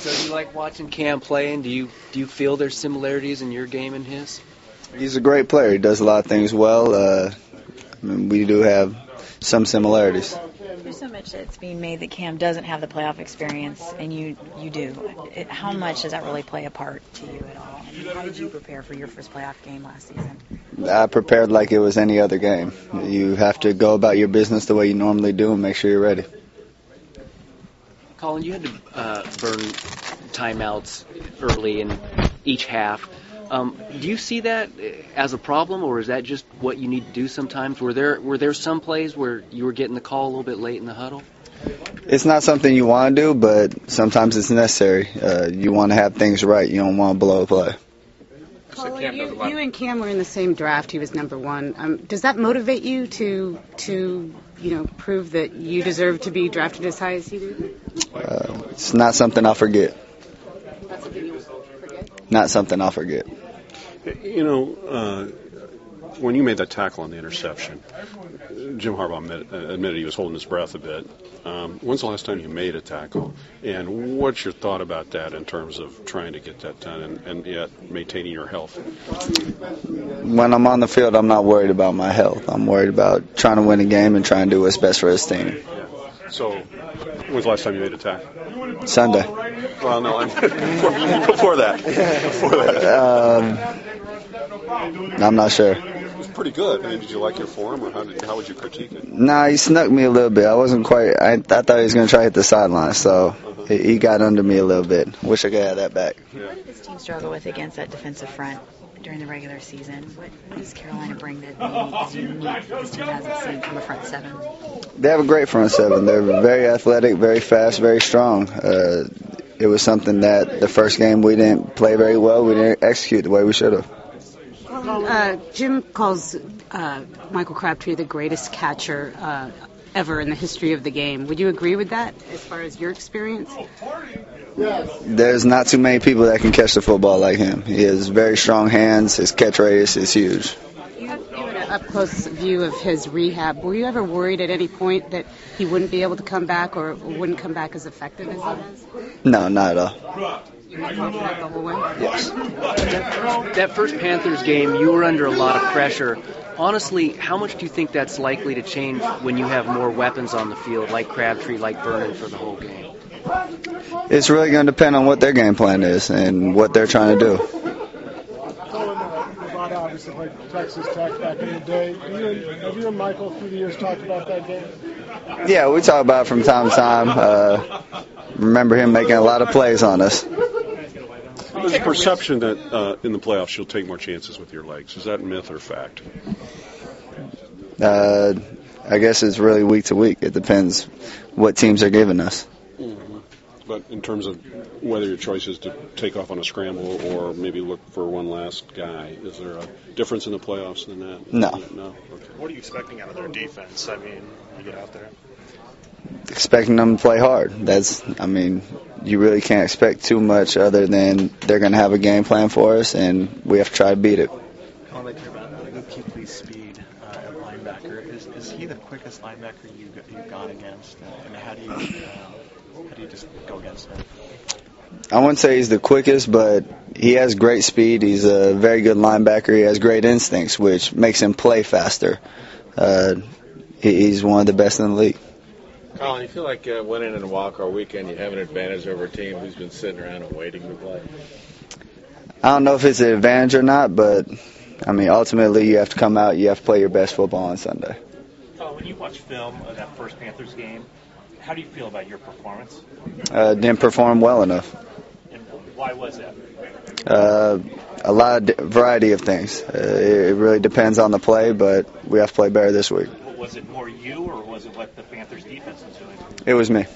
So do you like watching Cam play, and do you feel there's similarities in your game and his? He's a great player. He does a lot of things well. We do have some similarities. There's so much that's being made that Cam doesn't have the playoff experience, and you do. How much does that really play a part to you at all? I mean, how did you prepare for your first playoff game last season? I prepared like it was any other game. You have to go about your business the way you normally do and make sure you're ready. Colin, you had to burn timeouts early in each half. Do you see that as a problem, or is that just what you need to do sometimes? Were there some plays where you were getting the call a little bit late in the huddle? It's not something you want to do, but sometimes it's necessary. You want to have things right. You don't want to blow a play. Colin, you and Cam were in the same draft. He was number one. Does that motivate you to prove that you deserve to be drafted as high as you do? It's not something I'll forget. Not something you'll forget? Not something I'll forget. When you made that tackle on the interception, Jim Harbaugh admitted he was holding his breath a bit. When's the last time you made a tackle? And what's your thought about that in terms of trying to get that done and yet maintaining your health? When I'm on the field, I'm not worried about my health. I'm worried about trying to win a game and trying to do what's best for his team. Yeah. So, when's the last time you made a tackle? Sunday. Well, no, before that. I'm not sure. It was pretty good. I mean, did you like your form, or how would you critique it? Nah, he snuck me a little bit. I wasn't quite. I thought he was going to try to hit the sideline, so he got under me a little bit. Wish I could have that back. Yeah. What did this team struggle with against that defensive front during the regular season? What does Carolina bring that maybe is unique that this team hasn't seen from a front seven? They have a great front seven. They're very athletic, very fast, very strong. It was something that the first game we didn't play very well. We didn't execute the way we should have. Jim calls Michael Crabtree the greatest catcher ever in the history of the game. Would you agree with that as far as your experience? There's not too many people that can catch the football like him. He has very strong hands. His catch radius is huge. You had an up-close view of his rehab. Were you ever worried at any point that he wouldn't be able to come back or wouldn't come back as effective as he has? No, not at all. You had confidence the whole way? Yes. That first Panthers game, you were under a lot of pressure. Honestly, how much do you think that's likely to change when you have more weapons on the field, like Crabtree, like Vernon, for the whole game? It's really going to depend on what their game plan is and what they're trying to do. Colin, Nevada obviously played Texas Tech back in the day. Have you and Michael through the years talked about that game? Yeah, we talk about it from time to time. Remember him making a lot of plays on us. There's a perception that in the playoffs you'll take more chances with your legs. Is that myth or fact? I guess it's really week to week. It depends what teams are giving us. Mm-hmm. But in terms of whether your choice is to take off on a scramble or maybe look for one last guy, is there a difference in the playoffs than that? No. No? Okay. What are you expecting out of their defense? I mean, you get out there. Expecting them to play hard. You really can't expect too much other than they're going to have a game plan for us, and we have to try to beat it. Colin, about Kuechly's speed at linebacker. Is he the quickest linebacker you've gone against? And how do you just go against him? I wouldn't say he's the quickest, but he has great speed. He's a very good linebacker. He has great instincts, which makes him play faster. He's one of the best in the league. Colin, you feel like winning in a walk-all weekend, you have an advantage over a team who's been sitting around and waiting to play? I don't know if it's an advantage or not, but, ultimately you have to come out, you have to play your best football on Sunday. When you watch film of that first Panthers game, how do you feel about your performance? Didn't perform well enough. And why was that? A lot of variety of things. It really depends on the play, but we have to play better this week. Was it more you, or was it what the Panthers defense was doing? It was me.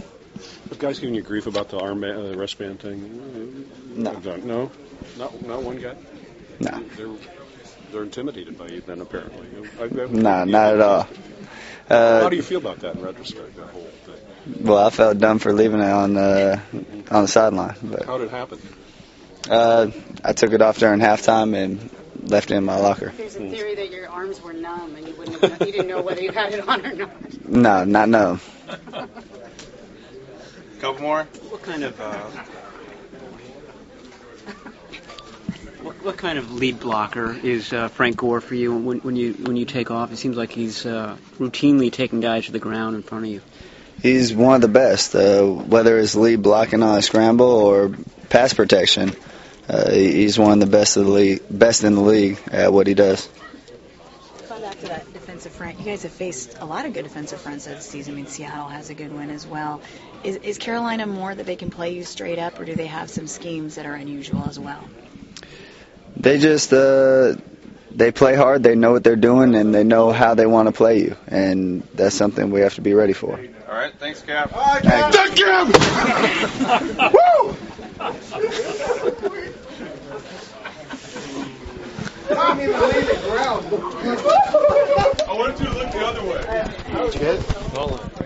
Have guys giving you grief about the wristband thing? No. No? Not one guy? No. They're intimidated by you then, apparently. No, not at all. How do you feel about that in retrospect, that whole thing? Well, I felt dumb for leaving it on the sideline. But how did it happen? I took it off during halftime and left it in my locker. There's a theory that your arms were numb and you didn't know whether you had it on or not. No, not numb. Couple more. What kind of What kind of lead blocker is Frank Gore for you when you take off? It seems like he's routinely taking guys to the ground in front of you. He's one of the best, whether it's lead blocking on a scramble or pass protection. He's one of the best in the league at what he does. Going back to that defensive front, you guys have faced a lot of good defensive fronts this season. I mean, Seattle has a good win as well. Is Carolina more that they can play you straight up, or do they have some schemes that are unusual as well? They just they play hard. They know what they're doing, and they know how they want to play you, and that's something we have to be ready for. All right, thanks, Cap. Thank you. Woo! I mean, lay the ground. I want you to look the other way. Good.